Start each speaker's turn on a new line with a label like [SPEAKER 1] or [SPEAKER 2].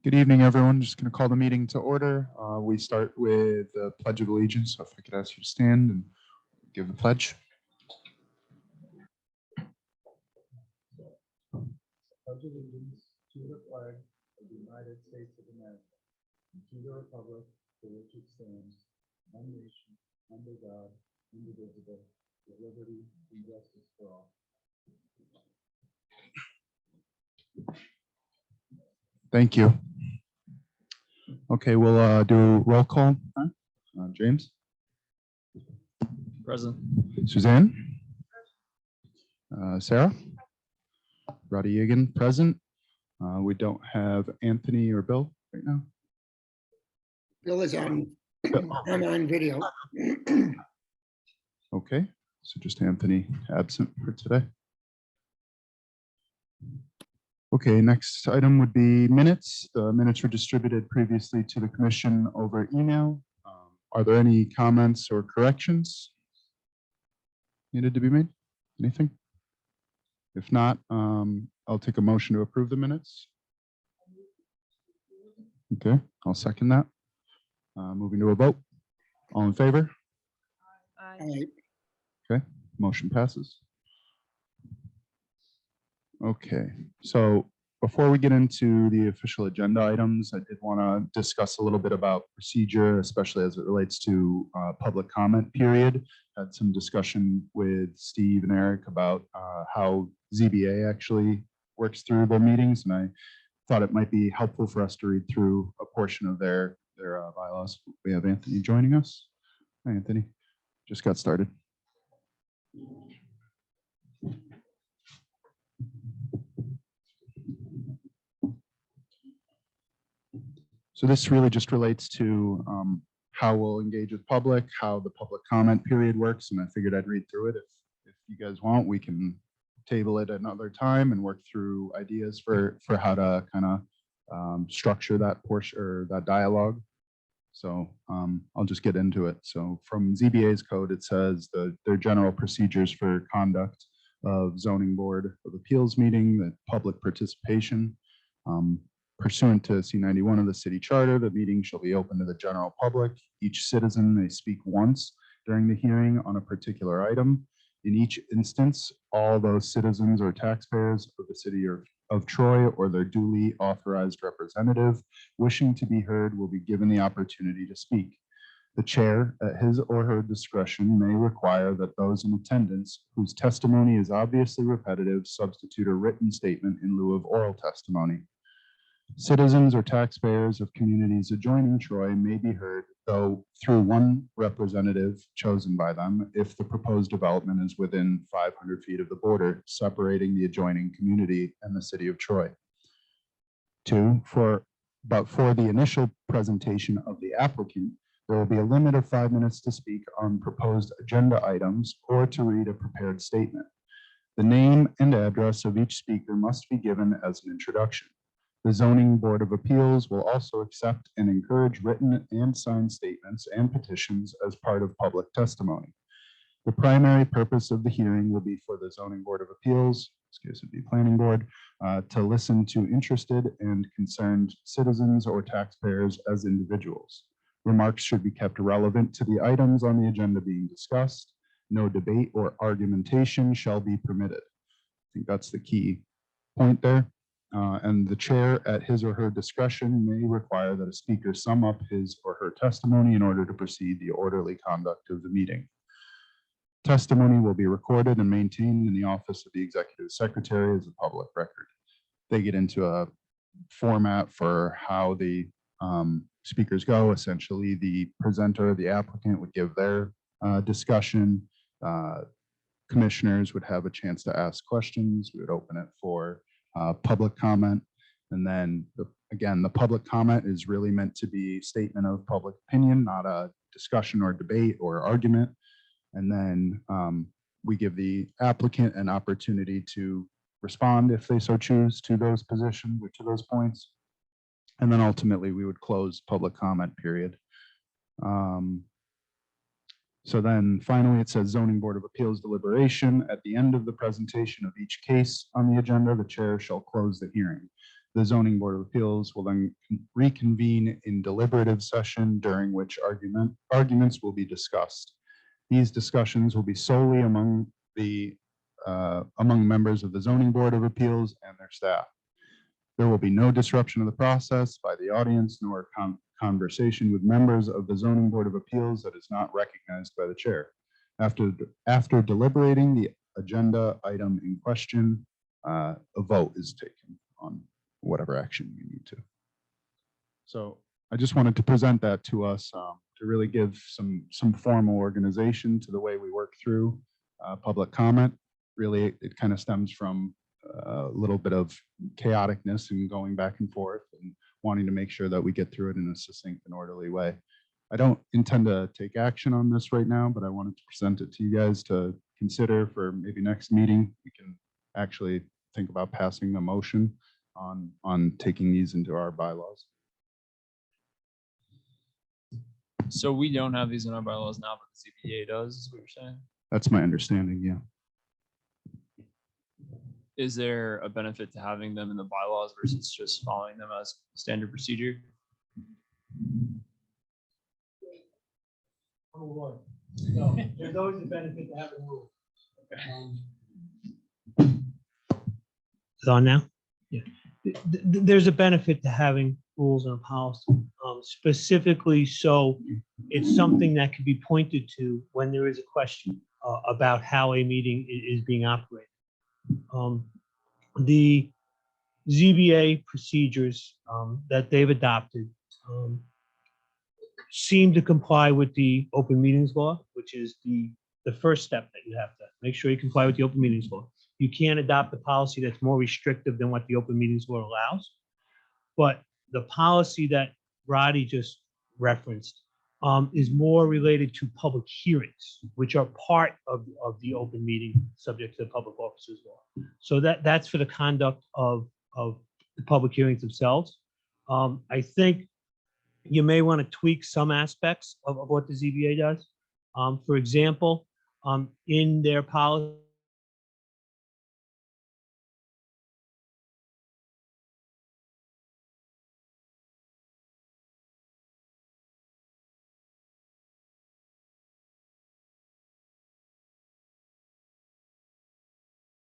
[SPEAKER 1] Good evening, everyone. Just going to call the meeting to order. We start with the Pledge of Allegiance. So if I could ask you to stand and give the pledge.
[SPEAKER 2] Pledge allegiance to the flag of the United States of America and to the republic for which it stands, one nation, under God, indivisible, with liberty and justice for all.
[SPEAKER 1] Thank you. Okay, we'll do roll call. James?
[SPEAKER 3] Present.
[SPEAKER 1] Suzanne? Sarah? Roddy Egan, present. We don't have Anthony or Bill right now.
[SPEAKER 4] Bill is on, I'm on video.
[SPEAKER 1] Okay, so just Anthony absent for today. Okay, next item would be minutes. The minutes were distributed previously to the commission over email. Are there any comments or corrections needed to be made? Anything? If not, I'll take a motion to approve the minutes. Okay, I'll second that. Moving to a vote. All in favor?
[SPEAKER 4] Aye.
[SPEAKER 1] Okay, motion passes. Okay, so before we get into the official agenda items, I did want to discuss a little bit about procedure, especially as it relates to public comment period. Had some discussion with Steve and Eric about how ZBA actually works through their meetings, and I thought it might be helpful for us to read through a portion of their bylaws. We have Anthony joining us. Hi, Anthony. Just got started. So this really just relates to how we'll engage with public, how the public comment period works, and I figured I'd read through it. If you guys want, we can table it another time and work through ideas for how to kind of structure that portion or that dialogue. So I'll just get into it. So from ZBA's code, it says their general procedures for conduct of zoning board of appeals meeting, the public participation. Pursuant to C91 of the city charter, the meeting shall be open to the general public. Each citizen may speak once during the hearing on a particular item. In each instance, all those citizens or taxpayers of the city of Troy or their duly authorized representative wishing to be heard will be given the opportunity to speak. The chair, at his or her discretion, may require that those in attendance whose testimony is obviously repetitive substitute a written statement in lieu of oral testimony. Citizens or taxpayers of communities adjoining Troy may be heard, though through one representative chosen by them, if the proposed development is within 500 feet of the border separating the adjoining community and the city of Troy. Two, for the initial presentation of the applicant, there will be a limit of 5 minutes to speak on proposed agenda items or to read a prepared statement. The name and address of each speaker must be given as an introduction. The Zoning Board of Appeals will also accept and encourage written and signed statements and petitions as part of public testimony. The primary purpose of the hearing will be for the Zoning Board of Appeals, in this case it would be Planning Board, to listen to interested and concerned citizens or taxpayers as individuals. Remarks should be kept relevant to the items on the agenda being discussed. No debate or argumentation shall be permitted. I think that's the key point there. And the chair, at his or her discretion, may require that a speaker sum up his or her testimony in order to proceed the orderly conduct of the meeting. Testimony will be recorded and maintained in the office of the executive secretary as a public record. They get into a format for how the speakers go. Essentially, the presenter, the applicant, would give their discussion. Commissioners would have a chance to ask questions. We would open it for public comment. And then again, the public comment is really meant to be a statement of public opinion, not a discussion or debate or argument. And then we give the applicant an opportunity to respond if they so choose to those positions or to those points. And then ultimately we would close public comment period. So then finally, it says Zoning Board of Appeals deliberation. At the end of the presentation of each case on the agenda, the chair shall close the hearing. The zoning board of appeals will then reconvene in deliberative session during which arguments will be discussed. These discussions will be solely among members of the zoning board of appeals and their staff. There will be no disruption of the process by the audience nor conversation with members of the zoning board of appeals that is not recognized by the chair. After deliberating the agenda item in question, a vote is taken on whatever action you need to. So I just wanted to present that to us to really give some formal organization to the way we work through public comment. Really, it kind of stems from a little bit of chaoticness and going back and forth and wanting to make sure that we get through it in a succinct and orderly way. I don't intend to take action on this right now, but I wanted to present it to you guys to consider for maybe next meeting. We can actually think about passing the motion on taking these into our bylaws.
[SPEAKER 3] So we don't have these in our bylaws now, but the ZBA does, is what you're saying?
[SPEAKER 1] That's my understanding, yeah.
[SPEAKER 3] Is there a benefit to having them in the bylaws versus just following them as standard procedure?
[SPEAKER 5] No, there's always a benefit to having rules. Is it on now? Yeah. There's a benefit to having rules and a policy, specifically so it's something that can be pointed to when there is a question about how a meeting is being operated. The ZBA procedures that they've adopted seem to comply with the open meetings law, which is the first step that you have to make sure you comply with the open meetings law. You can't adopt a policy that's more restrictive than what the open meetings law allows. But the policy that Roddy just referenced is more related to public hearings, which are part of the open meeting subject to the public officers law. So that's for the conduct of the public hearings themselves. I think you may want to tweak some aspects of what the ZBA does. For example, in their policy,